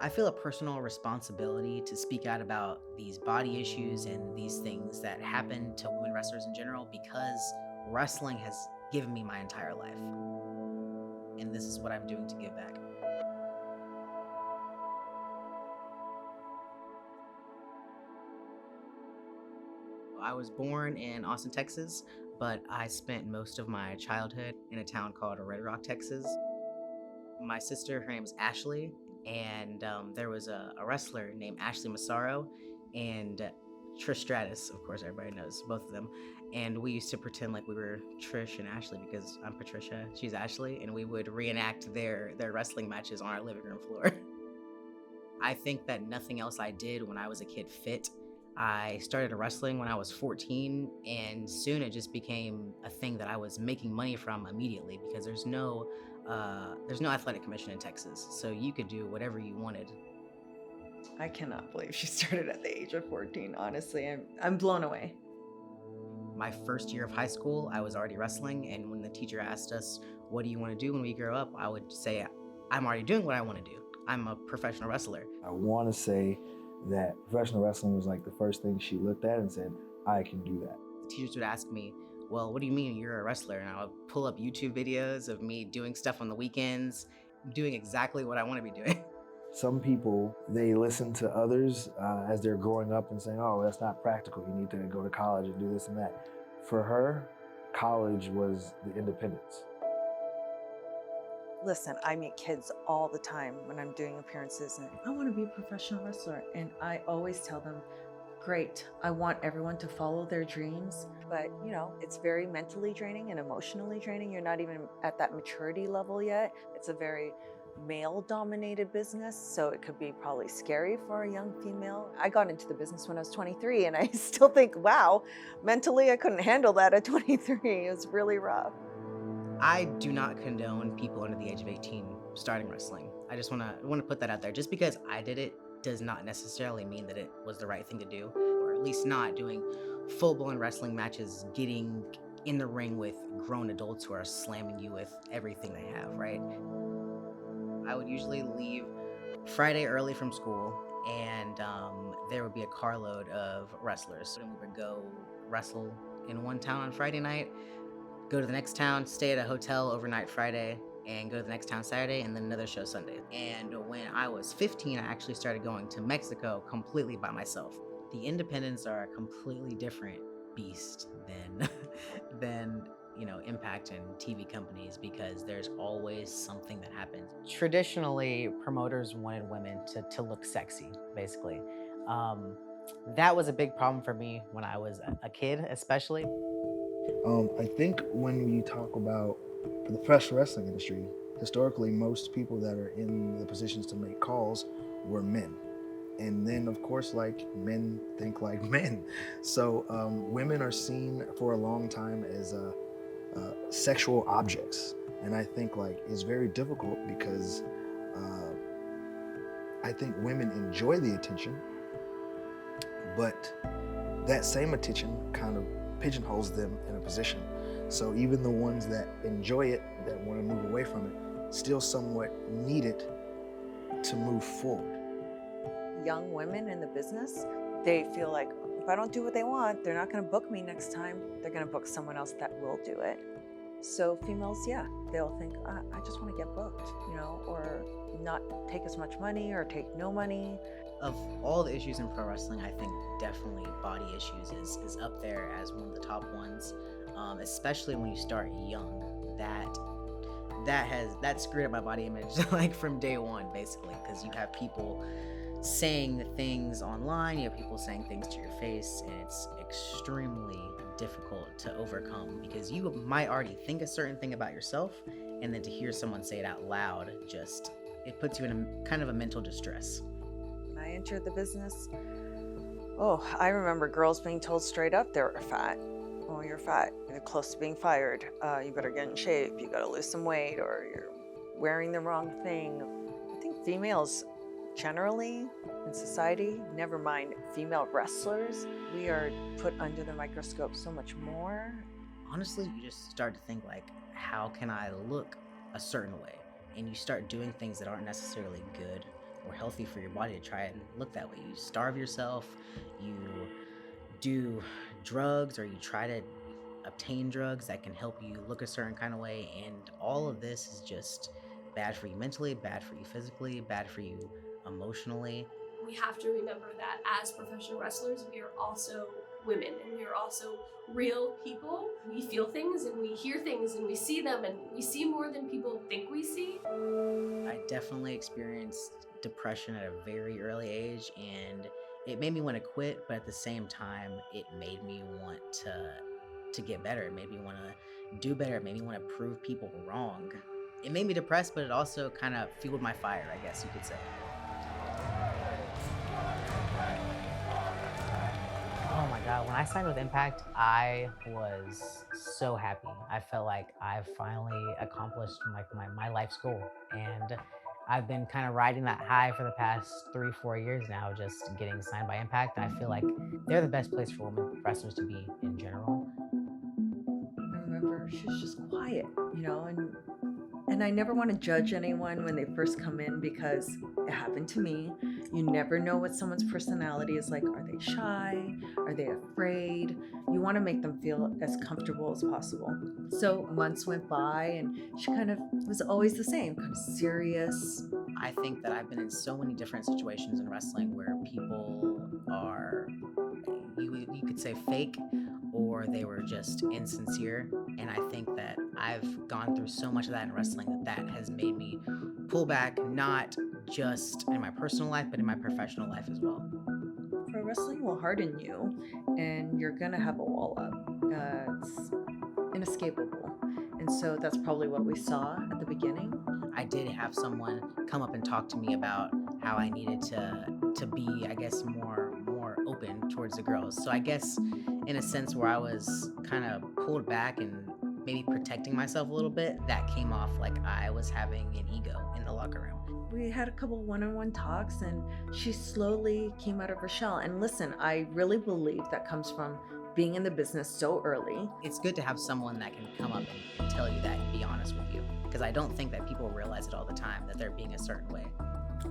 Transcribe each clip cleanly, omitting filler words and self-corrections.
I feel a personal responsibility to speak out about these body issues and these things that happen to women wrestlers in general because wrestling has given me my entire life. And this is what I'm doing to give back. I was born in Austin, Texas, but I spent most of my childhood in a town called Red Rock, Texas. My sister, her name is Ashley, and there was a wrestler named Ashley Massaro and Trish Stratus. Of course, everybody knows both of them. And we used to pretend like we were Trish and Ashley because I'm Patricia, she's Ashley, and we would reenact their wrestling matches on our living room floor. I think that nothing else I did when I was a kid fit. I started wrestling when I was 14, and soon it just became a thing that I was making money from immediately because there's no athletic commission in Texas, so you could do whatever you wanted. I cannot believe she started at the age of 14. Honestly, I'm blown away. My first year of high school, I was already wrestling, and when the teacher asked us, "What do you want to do when we grow up?" I would say, "I'm already doing what I want to do. I'm a professional wrestler." I want to say that professional wrestling was like the first thing she looked at and said, I can do that. The teachers would ask me, "Well, what do you mean you're a wrestler?" And I would pull up YouTube videos of me doing stuff on the weekends, doing exactly what I want to be doing. Some people, they listen to others as they're growing up and saying, oh, that's not practical. You need to go to college and do this and that. For her, college was the independence. Listen, I meet kids all the time when I'm doing appearances and I want to be a professional wrestler. And I always tell them, great, I want everyone to follow their dreams. But, it's very mentally draining and emotionally draining. You're not even at that maturity level yet. It's a very male-dominated business, so it could be probably scary for a young female. I got into the business when I was 23, and I still think, wow, mentally I couldn't handle that at 23. It was really rough. I do not condone people under the age of 18 starting wrestling. I just want to put that out there. Just because I did it does not necessarily mean that it was the right thing to do, or at least not doing full-blown wrestling matches, getting in the ring with grown adults who are slamming you with everything they have, right? I would usually leave Friday early from school, and there would be a carload of wrestlers. So we would go wrestle in one town on Friday night, go to the next town, stay at a hotel overnight Friday, and go to the next town Saturday, and then another show Sunday. And when I was 15, I actually started going to Mexico completely by myself. The independents are a completely different beast than Impact and TV companies because there's always something that happens. Traditionally, promoters wanted women to look sexy, basically. That was a big problem for me when I was a kid, especially. I think when we talk about the professional wrestling industry, historically, most people that are in the positions to make calls were men. And then, of course, like men think like men. So women are seen for a long time as sexual objects. And I think it's very difficult because I think women enjoy the attention, but that same attention kind of pigeonholes them in a position. So even the ones that enjoy it, that want to move away from it, still somewhat need it to move forward. Young women in the business, they feel like if I don't do what they want, they're not going to book me next time. They're going to book someone else that will do it. So females, they'll think, I just want to get booked, or not take as much money or take no money. Of all the issues in pro wrestling, I think definitely body issues is up there as one of the top ones, especially when you start young. That screwed up my body image like from day one, basically, because you have people saying things online, you have people saying things to your face, and it's extremely difficult to overcome because you might already think a certain thing about yourself, and then to hear someone say it out loud, it puts you in a kind of a mental distress. When I entered the business, I remember girls being told straight up they were fat. Oh, you're fat. You're close to being fired. You better get in shape. You got to lose some weight, or you're wearing the wrong thing. I think females generally in society, never mind female wrestlers, we are put under the microscope so much more. Honestly, you just start to think how can I look a certain way? And you start doing things that aren't necessarily good or healthy for your body to try and look that way. You starve yourself, you do drugs, or you try to obtain drugs that can help you look a certain kind of way, and all of this is just bad for you mentally, bad for you physically, bad for you emotionally. We have to remember that as professional wrestlers, we are also women, and we are also real people. We feel things and we hear things and we see them, and we see more than people think we see. I definitely experienced depression at a very early age, and it made me want to quit, but at the same time, it made me want to get better. It made me want to do better. It made me want to prove people wrong. It made me depressed, but it also kind of fueled my fire, I guess you could say. Oh my God, when I signed with Impact, I was so happy. I felt like I've finally accomplished my life's goal. And I've been kind of riding that high for the past 3-4 years now, just getting signed by Impact. And I feel like they're the best place for women wrestlers to be in general. I remember she was just quiet, and I never want to judge anyone when they first come in, because it happened to me. You never know what someone's personality is like. Are they shy? Are they afraid? You want to make them feel as comfortable as possible. So months went by and she kind of was always the same, kind of serious. I think that I've been in so many different situations in wrestling where people are, you could say, fake, or they were just insincere. And I think that I've gone through so much of that in wrestling that has made me pull back, not just in my personal life, but in my professional life as well. Pro wrestling will harden you, and you're gonna have a wall up. It's inescapable. And so that's probably what we saw at the beginning. I did have someone come up and talk to me about how I needed to be, I guess, more open towards the girls. So I guess in a sense where I was kind of pulled back and maybe protecting myself a little bit, that came off like I was having an ego in the locker room. We had a couple one-on-one talks, and she slowly came out of her shell. And listen, I really believe that comes from being in the business so early. It's good to have someone that can come up and tell you that and be honest with you, because I don't think that people realize it all the time, that they're being a certain way.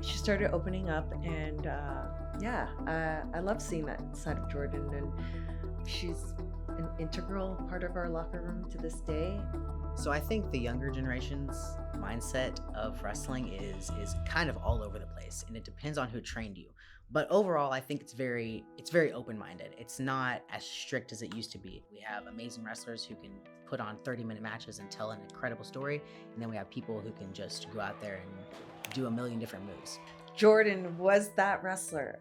She started opening up, and I love seeing that side of Jordynne, and she's an integral part of our locker room to this day. So I think the younger generation's mindset of wrestling is kind of all over the place, and it depends on who trained you. But overall, I think it's very open-minded. It's not as strict as it used to be. We have amazing wrestlers who can put on 30-minute matches and tell an incredible story, and then we have people who can just go out there and do a million different moves. Jordynne was that wrestler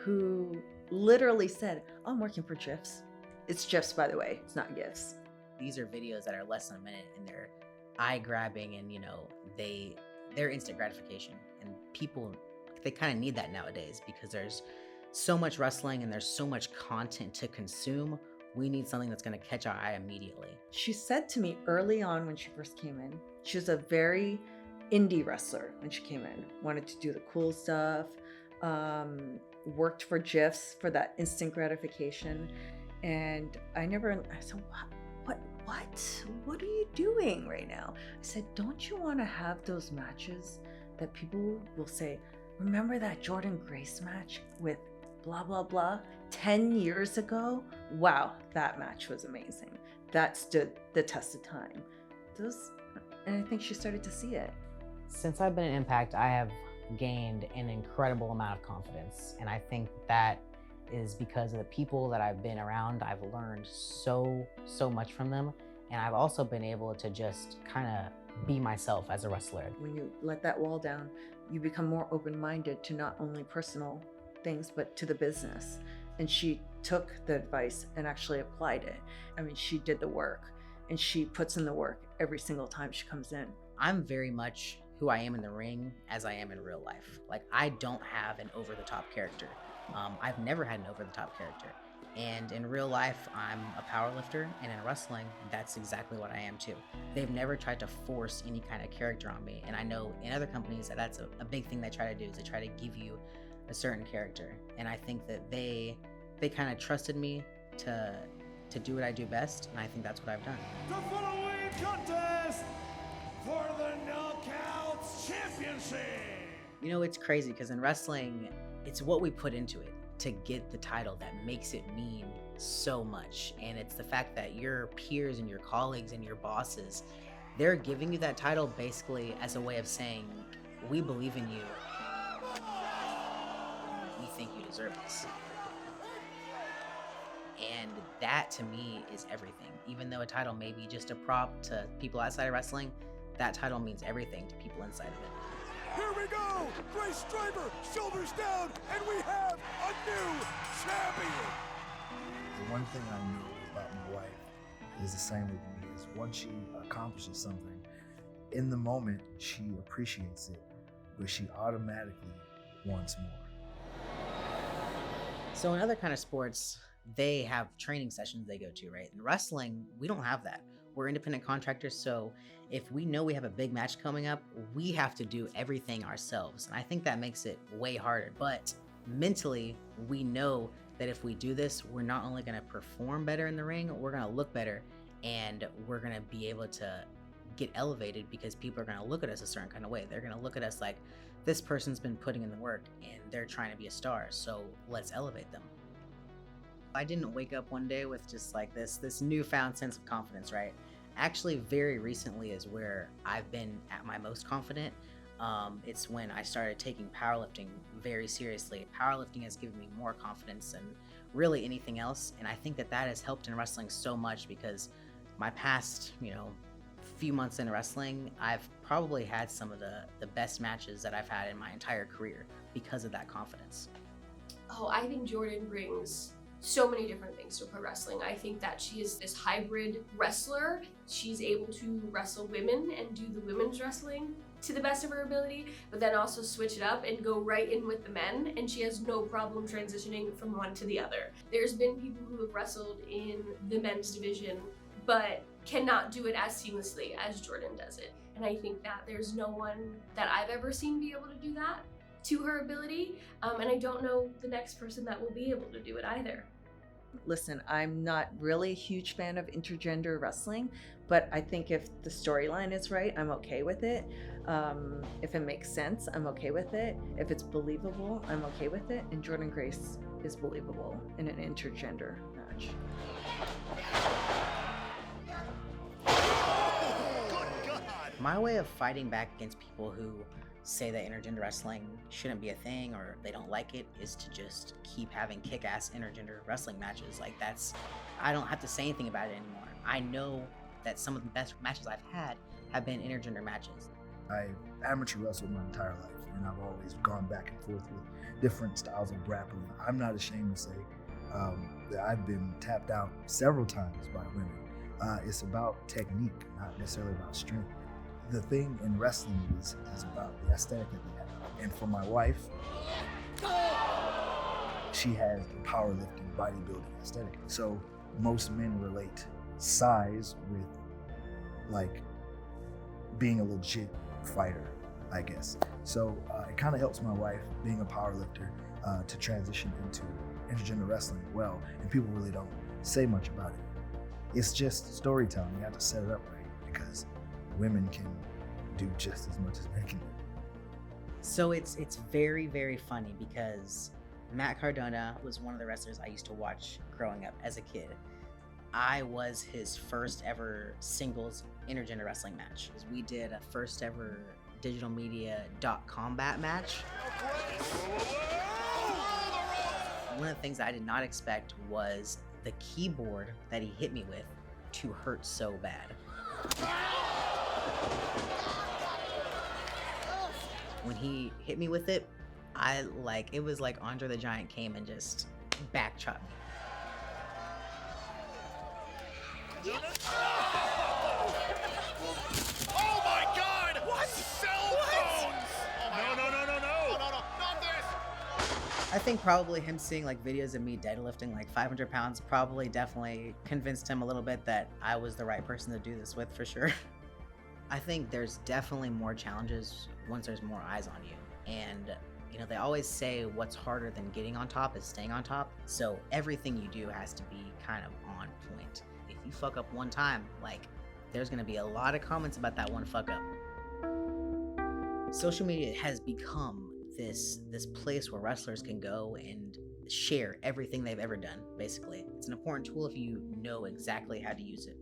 who literally said, "I'm working for GIFs." It's GIFs, by the way. It's not GIFs. These are videos that are less than a minute, and they're eye-grabbing, and they're instant gratification. And people, they kind of need that nowadays because there's so much wrestling and there's so much content to consume. We need something that's going to catch our eye immediately. She said to me early on when she first came in, she was a very indie wrestler when she came in, wanted to do the cool stuff, worked for GIFs for that instant gratification. And I said, what are you doing right now? I said, don't you want to have those matches that people will say, remember that Jordynne Grace match with blah, blah, blah, 10 years ago? Wow, that match was amazing. That stood the test of time. And I think she started to see it. Since I've been in Impact, I have gained an incredible amount of confidence. And I think that is because of the people that I've been around. I've learned so much from them. And I've also been able to just kind of be myself as a wrestler. When you let that wall down, you become more open-minded to not only personal things, but to the business. And she took the advice and actually applied it. I mean, she did the work, and she puts in the work every single time she comes in. I'm very much who I am in the ring as I am in real life. Like, I don't have an over-the-top character. I've never had an over-the-top character. And in real life, I'm a powerlifter, and in wrestling, that's exactly what I am too. They've never tried to force any kind of character on me. And I know in other companies that's a big thing they try to do, is they try to give you a certain character. And I think that they kind of trusted me to do what I do best, and I think that's what I've done. The following contest for the Knockouts Championship You know, it's crazy because in wrestling, it's what we put into it to get the title that makes it mean so much. And it's the fact that your peers and your colleagues and your bosses, they're giving you that title basically as a way of saying, we believe in you. We think you deserve this. And that to me is everything. Even though a title may be just a prop to people outside of wrestling, that title means everything to people inside of it. Here we go! Grace Driver, shoulders down, and we have a new champion! The one thing I know about my wife is the same with me, is once she accomplishes something, in the moment, she appreciates it, but she automatically wants more. So in other kind of sports, they have training sessions they go to, right? In wrestling, we don't have that. We're independent contractors, so if we know we have a big match coming up, we have to do everything ourselves. And I think that makes it way harder. But mentally, we know that if we do this, we're not only gonna perform better in the ring, we're gonna look better, and we're gonna be able to get elevated because people are gonna look at us a certain kind of way. They're gonna look at us like, this person's been putting in the work and they're trying to be a star, so let's elevate them. I didn't wake up one day with just like this newfound sense of confidence, right? Actually, very recently is where I've been at my most confident. It's when I started taking powerlifting very seriously. Powerlifting has given me more confidence than really anything else, and I think that has helped in wrestling so much because my past, few months in wrestling, I've probably had some of the best matches that I've had in my entire career because of that confidence. Oh, I think Jordynne brings so many different things to pro wrestling. I think that she is this hybrid wrestler. She's able to wrestle women and do the women's wrestling to the best of her ability, but then also switch it up and go right in with the men, and she has no problem transitioning from one to the other. There's been people who have wrestled in the men's division but cannot do it as seamlessly as Jordynne does it. And I think that there's no one that I've ever seen be able to do that to her ability, and I don't know the next person that will be able to do it either. Listen, I'm not really a huge fan of intergender wrestling, but I think if the storyline is right, I'm okay with it. If it makes sense, I'm okay with it. If it's believable, I'm okay with it. And Jordynne Grace is believable in an intergender match. My way of fighting back against people who say that intergender wrestling shouldn't be a thing or they don't like it is to just keep having kick-ass intergender wrestling matches. Like I don't have to say anything about it anymore. I know that some of the best matches I've had have been intergender matches. I amateur wrestled my entire life, and I've always gone back and forth with different styles of grappling. I'm not ashamed to say that I've been tapped out several times by women. It's about technique, not necessarily about strength. The thing in wrestling is about the aesthetic that they have. And for my wife, she has the powerlifting, bodybuilding aesthetic. So most men relate size with like being a legit fighter, I guess. So it kind of helps my wife, being a powerlifter, to transition into intergender wrestling well. And people really don't say much about it. It's just storytelling. You have to set it up right because women can do just as much as men can do. So it's very, very funny because Matt Cardona was one of the wrestlers I used to watch growing up as a kid. I was his first ever singles intergender wrestling match. We did a first ever digital media .combat match. One of the things I did not expect was the keyboard that he hit me with to hurt so bad. When he hit me with it, it was like Andre the Giant came and just back chopped me. Oh my God! What? Cell phones! Oh no, not this! I think probably him seeing like videos of me deadlifting like 500 pounds definitely convinced him a little bit that I was the right person to do this with for sure. I think there's definitely more challenges once there's more eyes on you. And they always say what's harder than getting on top is staying on top. So everything you do has to be kind of on point. If you fuck up one time, there's gonna be a lot of comments about that one fuck up. Social media has become this place where wrestlers can go and share everything they've ever done, basically. It's an important tool if you know exactly how to use it.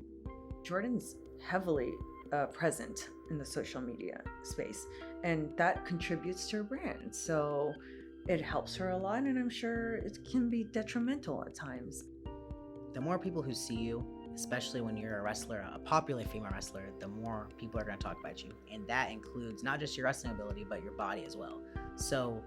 Jordynne's heavily present in the social media space, and that contributes to her brand. So it helps her a lot, and I'm sure it can be detrimental at times. The more people who see you, especially when you're a wrestler, a popular female wrestler, the more people are going to talk about you. And that includes not just your wrestling ability, but your body as well. So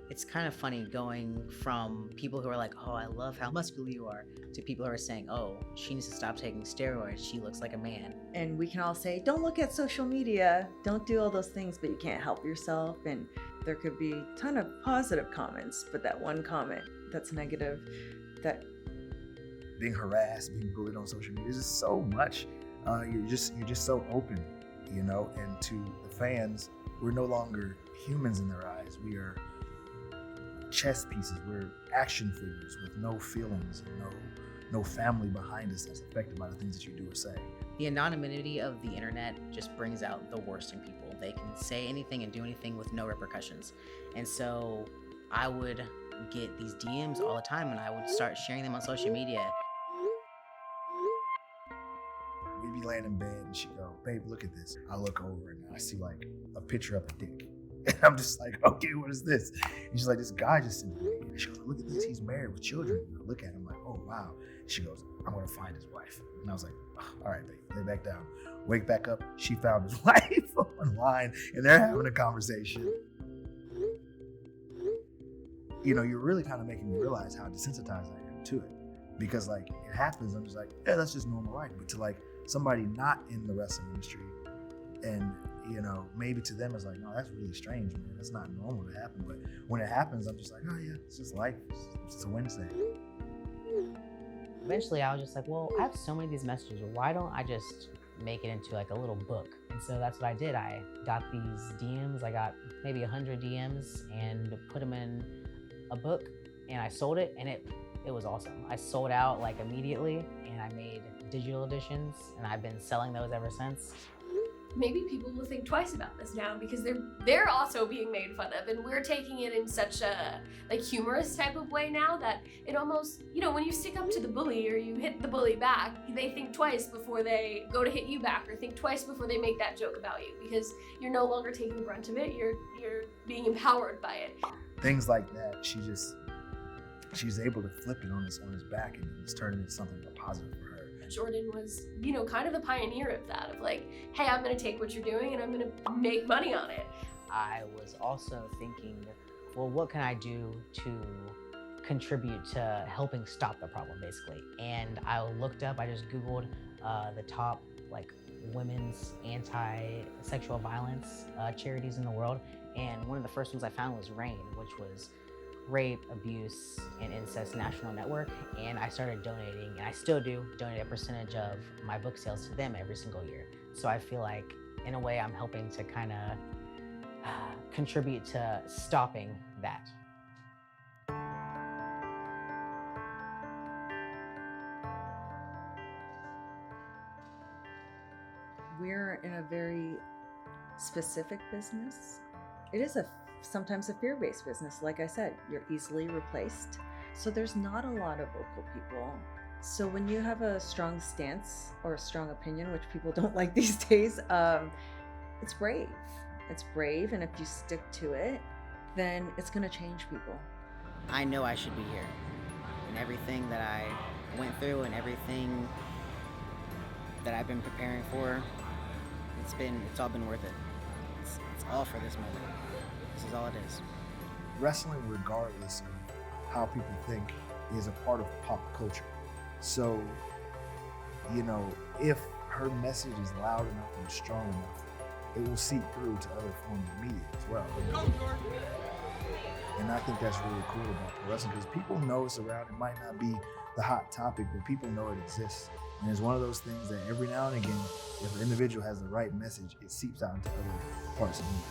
it's kind of funny going from people who are like, oh, I love how muscular you are, to people who are saying, oh, she needs to stop taking steroids, she looks like a man. And we can all say, don't look at social media, don't do all those things, but you can't help yourself. And there could be a ton of positive comments, but that one comment that's negative, that being harassed, being bullied on social media, there's just so much. You're just so open, you know, and to the fans, we're no longer humans in their eyes. We are chess pieces. We're action figures with no feelings and no family behind us that's affected by the things that you do or say. The anonymity of the internet just brings out the worst in people. They can say anything and do anything with no repercussions. And so I would get these DMs all the time, and I would start sharing them on social media. We'd be laying in bed and she'd go, babe, look at this. I look over and I see like a picture of a dick. And I'm just like, okay, what is this? And she's like, this guy just sent me. And she goes, look at this, he's married with children. And I look at him like, oh, wow. And she goes, I'm gonna find his wife. And I was like, oh, all right, babe, lay back down. Wake back up, she found his wife online and they're having a conversation. You know, you're really kind of making me realize how desensitized I am to it. Because like, it happens, I'm just like, yeah, that's just normal life. But to like somebody not in the wrestling industry, and you know, maybe to them it's like, no, that's really strange, man. That's not normal to happen. But when it happens, I'm just like, oh yeah, it's just life. It's just a Wednesday. Eventually I was just like, well, I have so many of these messages, why don't I just make it into like a little book? And so that's what I did. I got these DMs, I got maybe 100 DMs and put them in a book, and I sold it, and it was awesome. I sold out like immediately, and I made digital editions, and I've been selling those ever since. Maybe people will think twice about this now because they're also being made fun of, and we're taking it in such a like humorous type of way now that it almost, you know, when you stick up to the bully or you hit the bully back, they think twice before they go to hit you back, or think twice before they make that joke about you, because you're no longer taking the brunt of it, you're being empowered by it. Things like that, she's able to flip it on his back, and it's turning into something more positive for her. Jordynne was, you know, kind of the pioneer of that, of like, hey, I'm gonna take what you're doing and I'm gonna make money on it. I was also thinking, well, what can I do to contribute to helping stop the problem, basically? And I looked up, I just Googled the top like women's anti-sexual violence charities in the world, and one of the first ones I found was RAINN, which was Rape, Abuse, and Incest National Network, and I started donating, and I still do donate a percentage of my book sales to them every single year. So I feel like, in a way, I'm helping to kind of contribute to stopping that. we're in a very specific business. It is sometimes a fear-based business. Like I said, you're easily replaced. So there's not a lot of vocal people. So when you have a strong stance or a strong opinion, which people don't like these days, it's brave. It's brave, and if you stick to it, then it's gonna change people. I know I should be here. And everything that I went through and everything that I've been preparing for, it's all been worth it. It's all for this moment. This is all it is. Wrestling, regardless of how people think, is a part of pop culture. So, you know, if her message is loud enough and strong enough, it will seep through to other forms of media as well. And I think that's really cool about pro wrestling, because people know it's around. It might not be the hot topic, but people know it exists. And it's one of those things that every now and again, if an individual has the right message, it seeps out into other parts of media.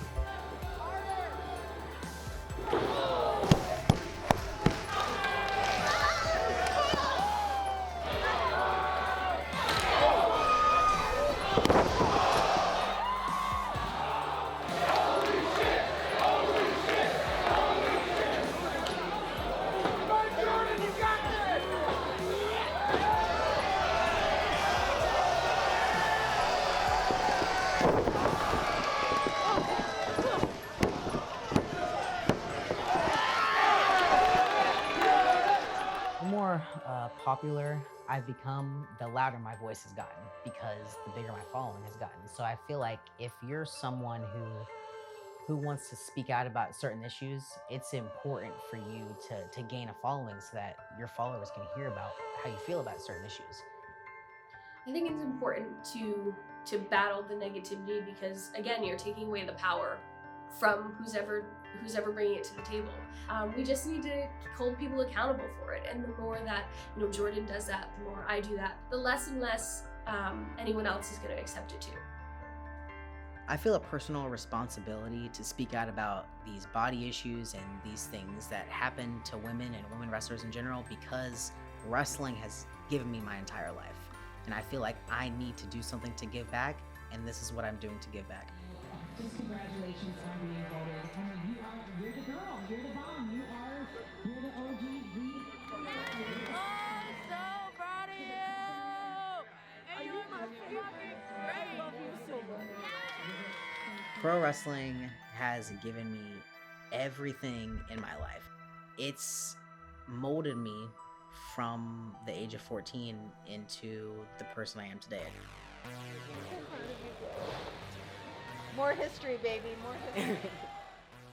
popular I've become, the louder my voice has gotten because the bigger my following has gotten. So I feel like if you're someone who wants to speak out about certain issues, it's important for you to gain a following so that your followers can hear about how you feel about certain issues. I think it's important to battle the negativity because, again, you're taking away the power from who's ever bringing it to the table. We just need to hold people accountable for it, and the more that Jordynne does that, the more I do that, the less and less anyone else is going to accept it too. I feel a personal responsibility to speak out about these body issues and these things that happen to women and women wrestlers in general because wrestling has given me my entire life. And I feel like I need to do something to give back, and this is what I'm doing to give back. Just congratulations on being voted. You're the girl, you're the bomb, you're the OG. I'm so proud of you! And you're my fucking great. I love you so much. Pro wrestling has given me everything in my life. It's molded me from the age of 14 into the person I am today. More history, baby, more history.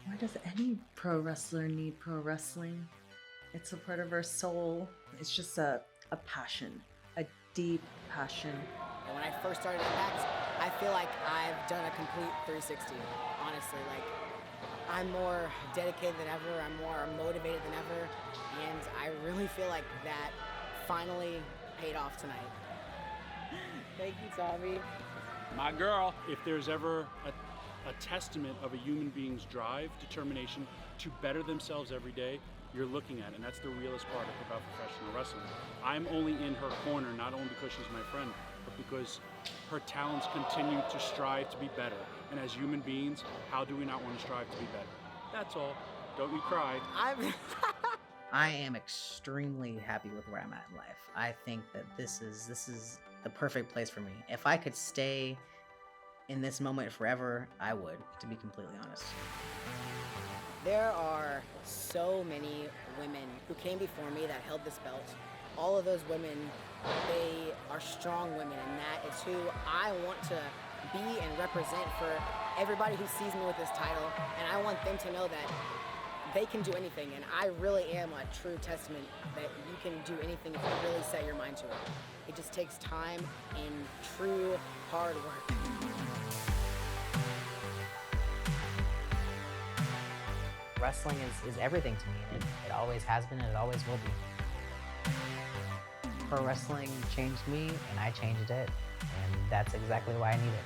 Why does any pro wrestler need pro wrestling? It's a part of our soul. It's just a passion, a deep passion. And when I first started Impact, I feel like I've done a complete 360, honestly. Like, I'm more dedicated than ever, I'm more motivated than ever, and I really feel like that finally paid off tonight. Thank you, Tommy. My girl. If there's ever a testament of a human being's drive, determination to better themselves every day, you're looking at it, and that's the realest part about professional wrestling. I'm only in her corner, not only because she's my friend, but because her talents continue to strive to be better. And as human beings, how do we not want to strive to be better? That's all. Don't you cry. I am extremely happy with where I'm at in life. I think that this is the perfect place for me. If I could stay in this moment forever, I would, to be completely honest. There are so many women who came before me that held this belt. All of those women, they are strong women, and that is who I want to be and represent for everybody who sees me with this title. And I want them to know that they can do anything, and I really am a true testament that you can do anything if you really set your mind to it. It just takes time and true hard work. Wrestling is everything to me, and it always has been and it always will be. Pro wrestling changed me, and I changed it, and that's exactly why I need it.